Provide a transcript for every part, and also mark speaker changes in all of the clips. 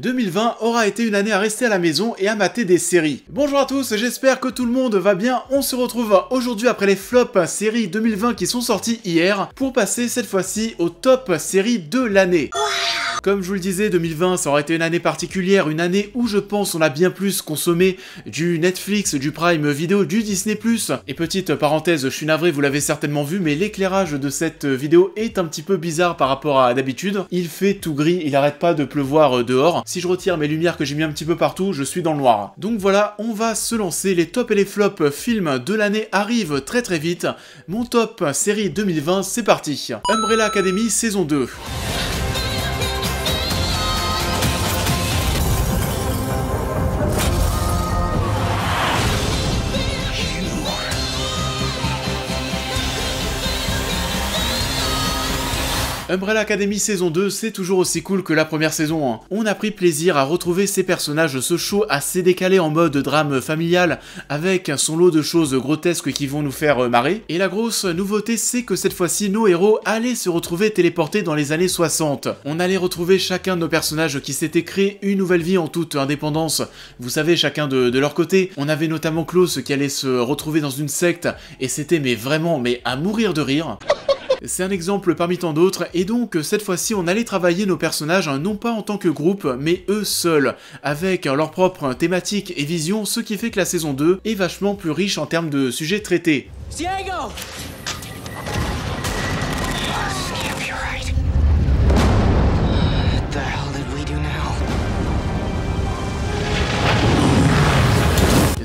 Speaker 1: 2020 aura été une année à rester à la maison et à mater des séries. Bonjour à tous, j'espère que tout le monde va bien. On se retrouve aujourd'hui après les flops séries 2020 qui sont sorties hier pour passer cette fois-ci au top séries de l'année. Comme je vous le disais, 2020 ça aurait été une année particulière, une année où je pense on a bien plus consommé du Netflix, du Prime Video, du Disney+. Et petite parenthèse, je suis navré, vous l'avez certainement vu, mais l'éclairage de cette vidéo est un petit peu bizarre par rapport à d'habitude. Il fait tout gris, il arrête pas de pleuvoir dehors. Si je retire mes lumières que j'ai mis un petit peu partout, je suis dans le noir. Donc voilà, on va se lancer, les tops et les flops films de l'année arrivent très très vite. Mon top série 2020, c'est parti. Umbrella Academy saison 2. Umbrella Academy saison 2, c'est toujours aussi cool que la première saison 1. On a pris plaisir à retrouver ces personnages, ce show assez décalé en mode drame familial, avec son lot de choses grotesques qui vont nous faire marrer. Et la grosse nouveauté, c'est que cette fois-ci, nos héros allaient se retrouver téléportés dans les années 60. On allait retrouver chacun de nos personnages qui s'étaient créé une nouvelle vie en toute indépendance. Vous savez, chacun de leur côté. On avait notamment Klaus qui allait se retrouver dans une secte, et c'était vraiment à mourir de rire. C'est un exemple parmi tant d'autres, et donc cette fois-ci on allait travailler nos personnages non pas en tant que groupe, mais eux seuls, avec leur propre thématique et vision, ce qui fait que la saison 2 est vachement plus riche en termes de sujets traités.
Speaker 2: Diego!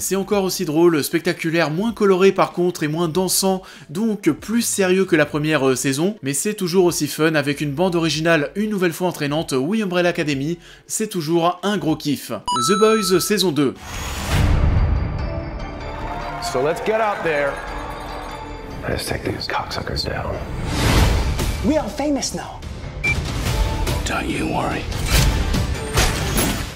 Speaker 1: C'est encore aussi drôle, spectaculaire, moins coloré par contre et moins dansant, donc plus sérieux que la première saison, mais c'est toujours aussi fun avec une bande originale une nouvelle fois entraînante. Oui, Umbrella Academy, c'est toujours un gros kiff. The Boys saison 2.
Speaker 3: So let's get out there. Let's take these cocksuckers down.
Speaker 2: We are famous now.
Speaker 3: Don't you worry.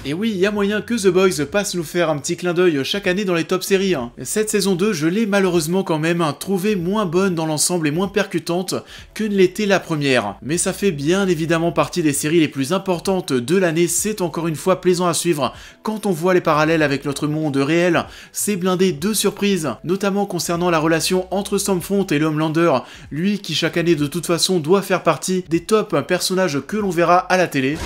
Speaker 1: Et oui, il y a moyen que The Boys passe nous faire un petit clin d'œil chaque année dans les top séries. Cette saison 2, je l'ai malheureusement quand même trouvée moins bonne dans l'ensemble et moins percutante que ne l'était la première. Mais ça fait bien évidemment partie des séries les plus importantes de l'année, c'est encore une fois plaisant à suivre. Quand on voit les parallèles avec notre monde réel, c'est blindé de surprises, notamment concernant la relation entre Stormfront et le Homelander, lui qui chaque année de toute façon doit faire partie des top personnages que l'on verra à la télé.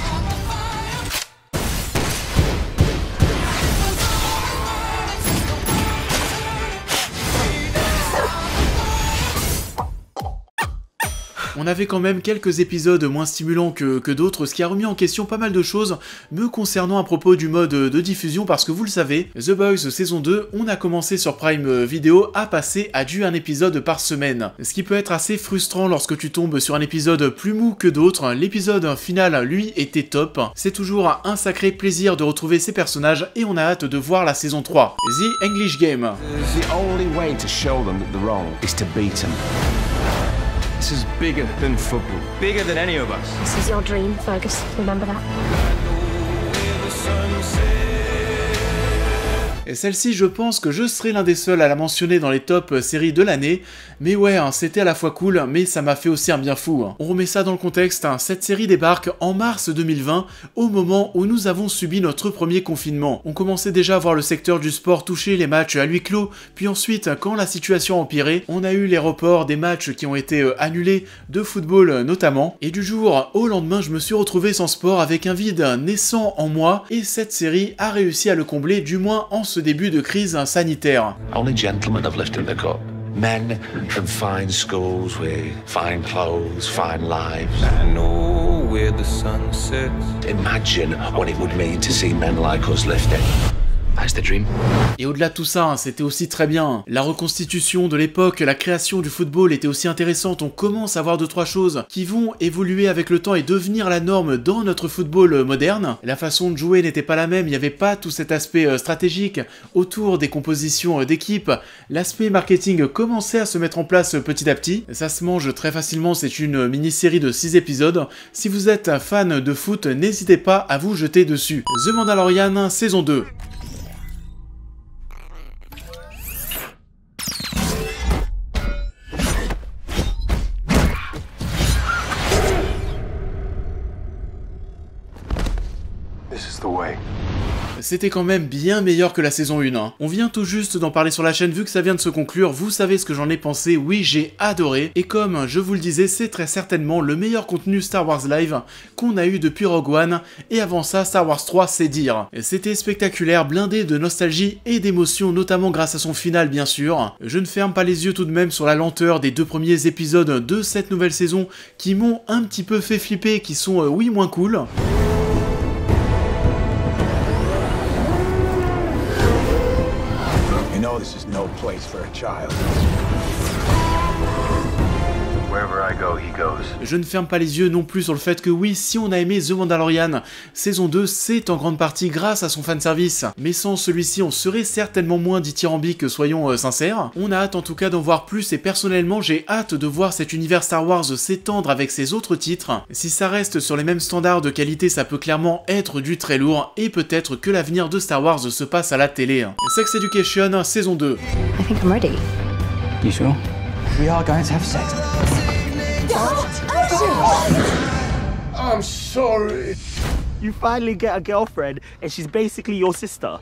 Speaker 1: On avait quand même quelques épisodes moins stimulants que d'autres, ce qui a remis en question pas mal de choses me concernant à propos du mode de diffusion, parce que vous le savez, The Boys saison 2, on a commencé sur Prime Video à passer à un épisode par semaine. Ce qui peut être assez frustrant lorsque tu tombes sur un épisode plus mou que d'autres. L'épisode final, lui, était top. C'est toujours un sacré plaisir de retrouver ces personnages et on a hâte de voir la saison 3. The English Game.
Speaker 3: The only way to show them that they're wrong is to beat them. This is bigger than football. Bigger than any of us.
Speaker 4: This is your dream, Fergus. Remember that?
Speaker 1: Et celle-ci, je pense que je serai l'un des seuls à la mentionner dans les top séries de l'année, mais ouais, c'était à la fois cool, mais ça m'a fait aussi un bien fou. On remet ça dans le contexte, cette série débarque en mars 2020, au moment où nous avons subi notre premier confinement. On commençait déjà à voir le secteur du sport toucher, les matchs à huis clos, puis ensuite, quand la situation a empiré, on a eu les reports des matchs qui ont été annulés, de football notamment, et du jour au lendemain, je me suis retrouvé sans sport avec un vide naissant en moi, et cette série a réussi à le combler, du moins en ce début de crise sanitaire.
Speaker 5: Only gentlemen have lifted the cup. Men from fine schools with fine clothes, fine lives.
Speaker 6: I know where the sun sets.
Speaker 5: Imagine what it would mean to see men like us lift it. That's the dream.
Speaker 1: Et au-delà de tout ça, c'était aussi très bien. La reconstitution de l'époque, la création du football était aussi intéressante. On commence à voir 2-3 choses qui vont évoluer avec le temps et devenir la norme dans notre football moderne. La façon de jouer n'était pas la même, il n'y avait pas tout cet aspect stratégique autour des compositions d'équipe. L'aspect marketing commençait à se mettre en place petit à petit. Ça se mange très facilement, c'est une mini-série de 6 épisodes. Si vous êtes fan de foot, n'hésitez pas à vous jeter dessus. The Mandalorian saison 2.
Speaker 7: That's the way.
Speaker 1: C'était quand même bien meilleur que la saison 1. On vient tout juste d'en parler sur la chaîne, vu que ça vient de se conclure, vous savez ce que j'en ai pensé, oui j'ai adoré, et comme je vous le disais, c'est très certainement le meilleur contenu Star Wars Live qu'on a eu depuis Rogue One, et avant ça, Star Wars 3, c'est dire. C'était spectaculaire, blindé de nostalgie et d'émotion, notamment grâce à son final bien sûr. Je ne ferme pas les yeux tout de même sur la lenteur des 2 premiers épisodes de cette nouvelle saison, qui m'ont un petit peu fait flipper, qui sont oui moins cool.
Speaker 7: This is no place for a child. Wherever I go, he goes.
Speaker 1: Je ne ferme pas les yeux non plus sur le fait que oui, si on a aimé The Mandalorian, saison 2, c'est en grande partie grâce à son fanservice. Mais sans celui-ci, on serait certainement moins dithyrambique, soyons sincères. On a hâte en tout cas d'en voir plus et personnellement, j'ai hâte de voir cet univers Star Wars s'étendre avec ses autres titres. Si ça reste sur les mêmes standards de qualité, ça peut clairement être du très lourd et peut-être que l'avenir de Star Wars se passe à la télé. Sex Education, saison 2.
Speaker 4: I think I'm ready.
Speaker 2: You sure? We are going to have sex.
Speaker 7: I'm sorry.
Speaker 8: You finally get a girlfriend and she's basically your sister.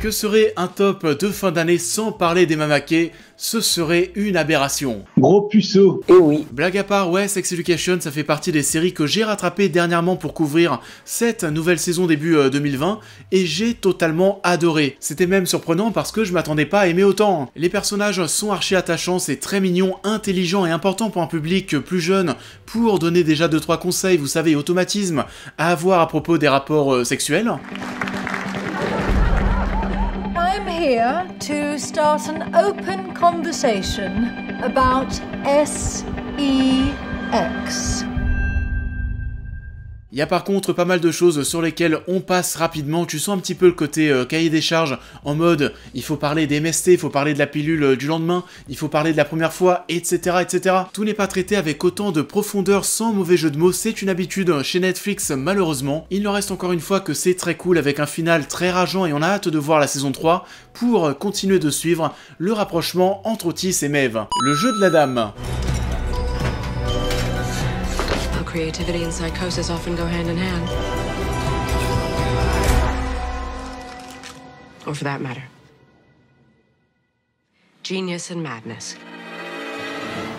Speaker 1: Que serait un top de fin d'année sans parler des Mamake? Ce serait une aberration.
Speaker 2: Gros puceau. Eh oui.
Speaker 1: Blague à part, ouais, Sex Education, ça fait partie des séries que j'ai rattrapées dernièrement pour couvrir cette nouvelle saison début 2020, et j'ai totalement adoré. C'était même surprenant parce que je m'attendais pas à aimer autant. Les personnages sont archi attachants, c'est très mignon, intelligent et important pour un public plus jeune, pour donner déjà 2-3 conseils, vous savez, automatismes à avoir à propos des rapports sexuels.
Speaker 9: I'm here to start an open conversation about SEX.
Speaker 1: Il y a par contre pas mal de choses sur lesquelles on passe rapidement, tu sens un petit peu le côté cahier des charges, en mode il faut parler des MST, il faut parler de la pilule du lendemain, il faut parler de la première fois, etc. etc. Tout n'est pas traité avec autant de profondeur sans mauvais jeu de mots, c'est une habitude chez Netflix malheureusement. Il en reste encore une fois que c'est très cool avec un final très rageant et on a hâte de voir la saison 3 pour continuer de suivre le rapprochement entre Otis et Maeve. Le jeu de la dame.
Speaker 4: Creativity and psychosis often go hand in hand. Or for that matter, genius and madness.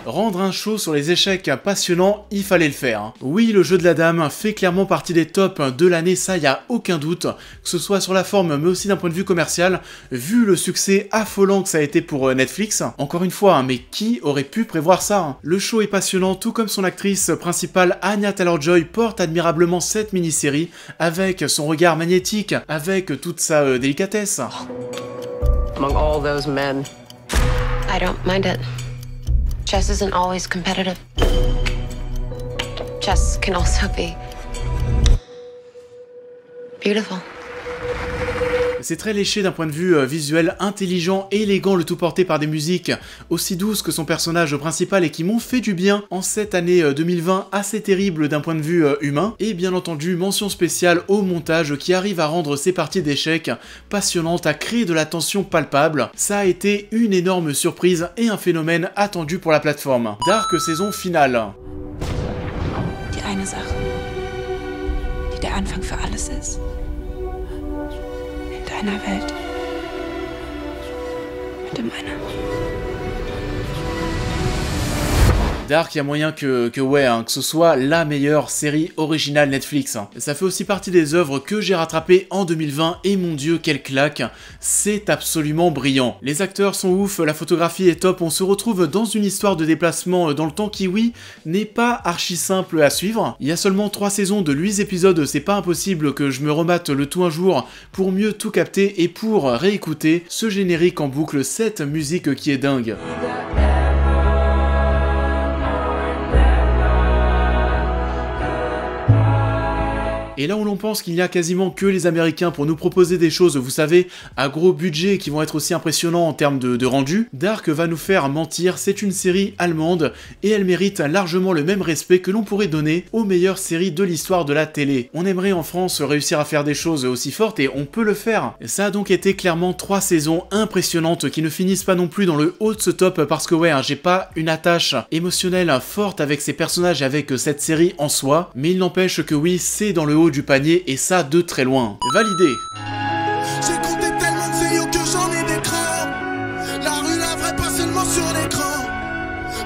Speaker 1: Rendre un show sur les échecs passionnant, il fallait le faire. Oui, le jeu de la dame fait clairement partie des tops de l'année, ça y a aucun doute, que ce soit sur la forme mais aussi d'un point de vue commercial, vu le succès affolant que ça a été pour Netflix. Encore une fois, mais qui aurait pu prévoir ça? Le show est passionnant, tout comme son actrice principale Anya Taylor-Joy porte admirablement cette mini-série, avec son regard magnétique, avec toute sa délicatesse.
Speaker 10: Among all those men,
Speaker 4: I don't mind it. Chess isn't always competitive. Chess can also be beautiful.
Speaker 1: C'est très léché d'un point de vue visuel, intelligent et élégant, le tout porté par des musiques aussi douces que son personnage principal et qui m'ont fait du bien en cette année 2020 assez terrible d'un point de vue humain. Et bien entendu, mention spéciale au montage qui arrive à rendre ces parties d'échecs passionnantes, à créer de la tension palpable. Ça a été une énorme surprise et un phénomène attendu pour la plateforme. Dark saison finale.
Speaker 11: Die eine Sache, die der Anfang für alles ist. In deiner Welt und in meiner.
Speaker 1: Dark, il y a moyen que ce soit la meilleure série originale Netflix. Ça fait aussi partie des œuvres que j'ai rattrapées en 2020 et mon dieu, quelle claque, c'est absolument brillant. Les acteurs sont ouf, la photographie est top, on se retrouve dans une histoire de déplacement dans le temps qui, oui, n'est pas archi simple à suivre. Il y a seulement 3 saisons de 8 épisodes, c'est pas impossible que je me remate le tout un jour pour mieux tout capter et pour réécouter ce générique en boucle, cette musique qui est dingue. Et là où l'on pense qu'il n'y a quasiment que les Américains pour nous proposer des choses, vous savez, à gros budget qui vont être aussi impressionnants en termes de rendu, Dark va nous faire mentir, c'est une série allemande et elle mérite largement le même respect que l'on pourrait donner aux meilleures séries de l'histoire de la télé. On aimerait en France réussir à faire des choses aussi fortes et on peut le faire. Ça a donc été clairement 3 saisons impressionnantes qui ne finissent pas non plus dans le haut de ce top parce que ouais, j'ai pas une attache émotionnelle forte avec ces personnages et avec cette série en soi, mais il n'empêche que oui, c'est dans le haut haut du panier et ça de très loin. Validé.
Speaker 12: J'ai compté tellement de CEO que j'en ai des crans. La rue la vraie, pas seulement sur l'écran.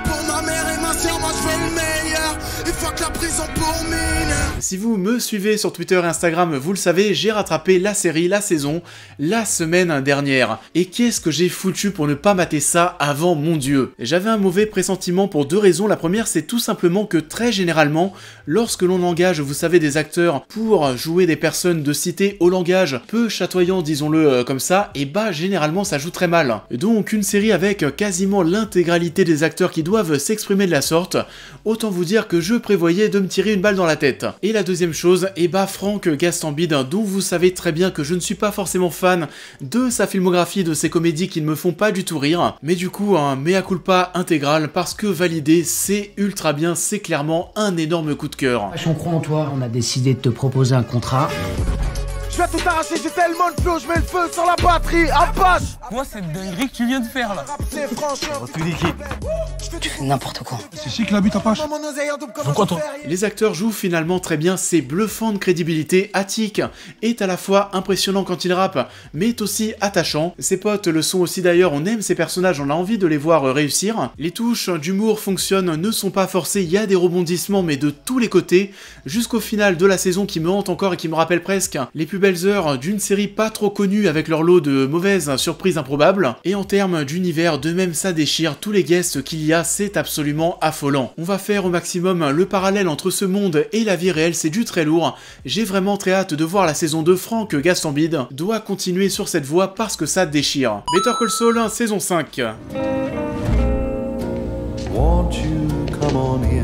Speaker 12: Pour ma mère et ma soeur, moi je veux le meilleur. Et fuck la prison pour mineurs.
Speaker 1: Si vous me suivez sur Twitter et Instagram, vous le savez, j'ai rattrapé la série, la saison, la semaine dernière. Et qu'est-ce que j'ai foutu pour ne pas mater ça avant, mon Dieu. J'avais un mauvais pressentiment pour deux raisons. La première, c'est tout simplement que très généralement, lorsque l'on engage, vous savez, des acteurs pour jouer des personnes de cité au langage peu chatoyant, disons-le comme ça, et bah généralement ça joue très mal. Donc une série avec quasiment l'intégralité des acteurs qui doivent s'exprimer de la sorte, autant vous dire que je prévoyais de me tirer une balle dans la tête. Et la deuxième chose, et bah Franck Gastambide, dont vous savez très bien que je ne suis pas forcément fan de sa filmographie, de ses comédies qui ne me font pas du tout rire, mais du coup un mea culpa intégral parce que Validé c'est ultra bien, c'est clairement un énorme coup de cœur.
Speaker 13: On croit en toi, on a décidé de te proposer un contrat.
Speaker 12: Je vais tout arracher, j'ai tellement de flow, je mets le feu sur la batterie, Apache.
Speaker 14: Moi c'est une dinguerie que tu viens de faire là.
Speaker 13: Tu fais n'importe quoi.
Speaker 12: C'est chic la butte Apache.
Speaker 14: Pourquoi toi?
Speaker 1: Les acteurs jouent finalement très bien, c'est bluffant de crédibilité. Attic est à la fois impressionnant quand il rappe, mais est aussi attachant. Ses potes le sont aussi d'ailleurs, on aime ces personnages, on a envie de les voir réussir. Les touches d'humour fonctionnent, ne sont pas forcées, il y a des rebondissements mais de tous les côtés, jusqu'au final de la saison qui me hante encore et qui me rappelle presque les plus belles heures d'une série pas trop connue avec leur lot de mauvaises surprises improbables. Et en termes d'univers, de même ça déchire, tous les guests qu'il y a, c'est absolument affolant. On va faire au maximum le parallèle entre ce monde et la vie réelle, c'est du très lourd. J'ai vraiment très hâte de voir la saison 2. Franck Gastambide doit continuer sur cette voie parce que ça déchire. Better Call Saul, saison 5.
Speaker 6: Won't you come on in?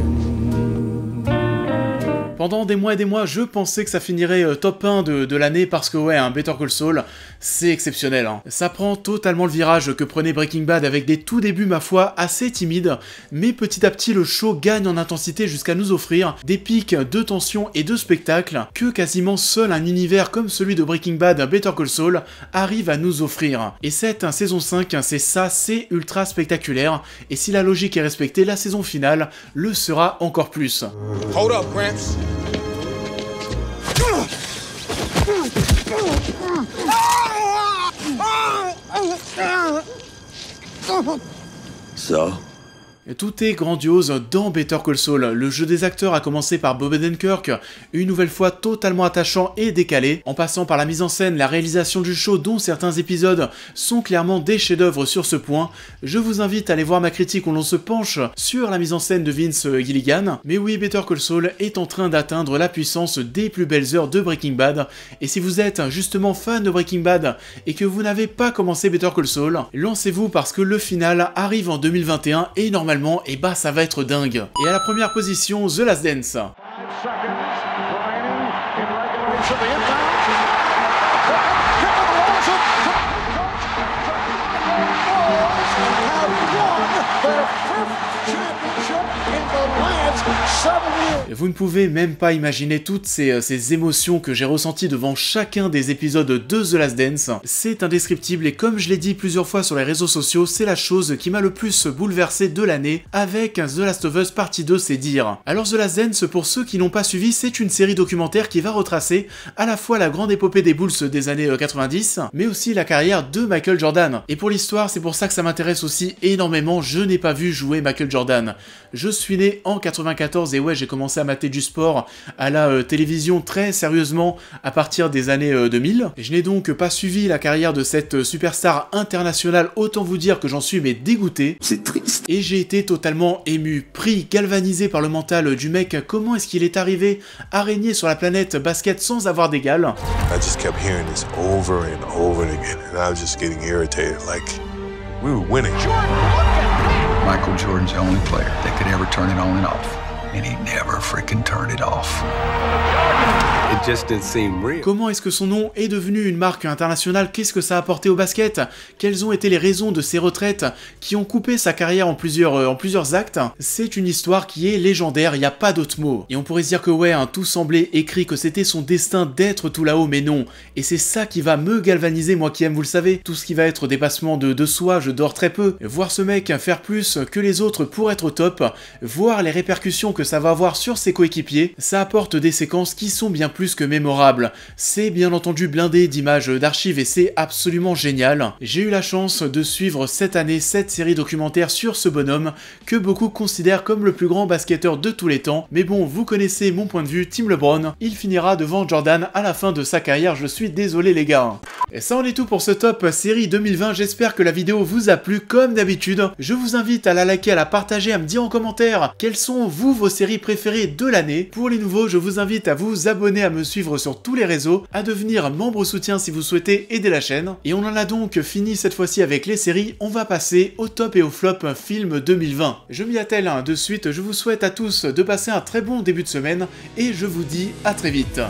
Speaker 1: Pendant des mois et des mois, je pensais que ça finirait top 1 de l'année parce que ouais, un Better Call Saul, c'est exceptionnel. Hein. Ça prend totalement le virage que prenait Breaking Bad avec des tout débuts, ma foi, assez timides, mais petit à petit, le show gagne en intensité jusqu'à nous offrir des pics de tension et de spectacle que quasiment seul un univers comme celui de Breaking Bad, Better Call Saul, arrive à nous offrir. Et cette saison 5, c'est ça, c'est ultra spectaculaire, et si la logique est respectée, la saison finale le sera encore plus.
Speaker 12: Hold up, Gramps.
Speaker 6: So?
Speaker 1: Tout est grandiose dans Better Call Saul. Le jeu des acteurs a commencé par Bob Odenkirk, une nouvelle fois totalement attachant et décalé, en passant par la mise en scène, la réalisation du show dont certains épisodes sont clairement des chefs-d'œuvre sur ce point. Je vous invite à aller voir ma critique où l'on se penche sur la mise en scène de Vince Gilligan. Mais oui, Better Call Saul est en train d'atteindre la puissance des plus belles heures de Breaking Bad. Et si vous êtes justement fan de Breaking Bad et que vous n'avez pas commencé Better Call Saul, lancez-vous parce que le final arrive en 2021 et normalement, et bah ça va être dingue. Et à la première position, The Last Dance. Vous ne pouvez même pas imaginer toutes ces émotions que j'ai ressenties devant chacun des épisodes de The Last Dance. C'est indescriptible et comme je l'ai dit plusieurs fois sur les réseaux sociaux, c'est la chose qui m'a le plus bouleversé de l'année avec The Last of Us partie 2, c'est dire. Alors The Last Dance, pour ceux qui n'ont pas suivi, c'est une série documentaire qui va retracer à la fois la grande épopée des Bulls des années 90, mais aussi la carrière de Michael Jordan. Et pour l'histoire, c'est pour ça que ça m'intéresse aussi énormément, je n'ai pas vu jouer Michael Jordan. Je suis né en 94 et ouais, j'ai commencé à mater du sport à la télévision très sérieusement à partir des années 2000. Je n'ai donc pas suivi la carrière de cette superstar internationale, autant vous dire que j'en suis mais dégoûté.
Speaker 6: C'est triste.
Speaker 1: Et j'ai été totalement ému, pris, galvanisé par le mental du mec. Comment est-ce qu'il est arrivé à régner sur la planète basket sans avoir d'égal?
Speaker 7: I just kept hearing this over and over again, and I was just getting irritated, like we were winning.
Speaker 15: Michael Jordan's the only player that could ever turn it on and off. And he never freaking turned it off.
Speaker 6: It just didn't seem real.
Speaker 1: Comment est-ce que son nom est devenu une marque internationale? Qu'est-ce que ça a apporté au basket? Quelles ont été les raisons de ses retraites qui ont coupé sa carrière en plusieurs actes? C'est une histoire qui est légendaire, il n'y a pas d'autre mot. Et on pourrait se dire que ouais, tout semblait écrit, que c'était son destin d'être tout là-haut, mais non. Et c'est ça qui va me galvaniser, moi qui aime, vous le savez, tout ce qui va être dépassement de soi, je dors très peu. Voir ce mec faire plus que les autres pour être au top, voir les répercussions que ça va avoir sur ses coéquipiers, ça apporte des séquences qui sont bien plus que mémorable. C'est bien entendu blindé d'images d'archives et c'est absolument génial. J'ai eu la chance de suivre cette année cette série documentaire sur ce bonhomme que beaucoup considèrent comme le plus grand basketteur de tous les temps. Mais bon, vous connaissez mon point de vue, Team LeBron, il finira devant Jordan à la fin de sa carrière, je suis désolé les gars. Et ça en est tout pour ce top série 2020, j'espère que la vidéo vous a plu comme d'habitude. Je vous invite à la liker, à la partager, à me dire en commentaire quelles sont vous vos séries préférées de l'année. Pour les nouveaux, je vous invite à vous abonner, à me suivre sur tous les réseaux, à devenir membre soutien si vous souhaitez aider la chaîne. Et on en a donc fini cette fois-ci avec les séries, on va passer au top et au flop film 2020. Je m'y attelle de suite, je vous souhaite à tous de passer un très bon début de semaine et je vous dis à très vite.